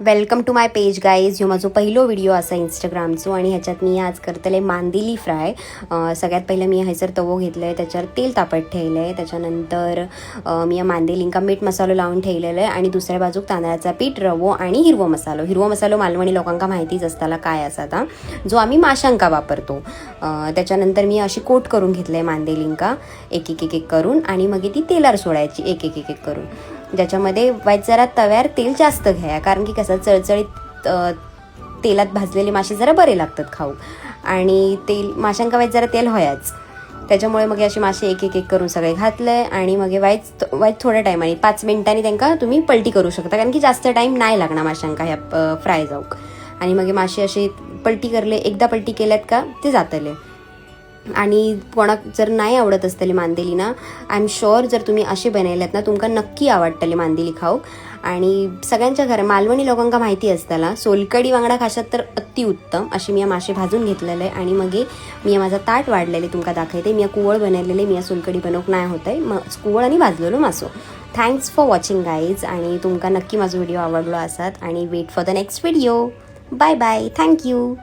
Welcome to my page guys. ह्यो माझो पहिलो व्हिडिओ असा इंस्टाग्रामचो आणि ह्याच्यात मी आज करतले मांदेली फ्राय. सगळ्यात पहिलं मी हैसर तवो घेतलं आहे, त्याच्यावर तेल तापत ठेवलं आहे. त्याच्यानंतर मी या मांदेलींका मीठ मसालो लावून ठेवलेलं आहे आणि दुसऱ्या बाजूक तांदळाचा पीठ, रवो आणि हिरवो मसालो मालवणी लोकांका माहितीच असताला काय असा ता, जो आम्ही माशांका वापरतो. त्याच्यानंतर मी अशी कोट करून घेतलं आहे मांदेलींका एक एक करून आणि मग ती तेलावर सोडायची एक एक करून. ज्याच्यामध्ये वाईट जरा तव्यावर तेल जास्त घ्या, कारण की कसं चळचळीत तेलात भाजलेले मासे जरा बरे लागतात खाऊ आणि तेल माशांका वाईट जरा तेल होयाच. त्याच्यामुळे मग असे मासे एक एक करून सगळे घातले आणि मग वाईट थोड्या टायमाने 5 मिनिटांनी त्यांना तुम्ही पलटी करू शकता, कारण की जास्त टाईम नाही लागणार माशांका ह्या फ्राय जाऊक. आणि मग मासे असे पलटी करले, एकदा पलटी केल्यात का ते जातले. आणि कोणाक जर नाही आवडत असतली मांदेली ना, आय एम शुअर जर तुम्ही असे बनवल्यात ना तुमका नक्की आवडतली मांदेली खाऊ. आणि सगळ्यांच्या घरात मालवणी लोकांका माहिती असताला सोलकडी वांगडा खाशात तर अतिउत्तम. अशी मी मासे भाजून घेतलेले आणि मग मी माझा ताट वाढलेले तुमका दाखवते. मी कुवळ बनवलेले, मी सोलकडी बनवूक नाही होत आहे, मग कुवळ आणि भाजलेलो मासो. Thanks for watching guys. आणि तुमका नक्की माझा व्हिडिओ आवडलो असात आणि wait for the next video. Bye bye. Thank you.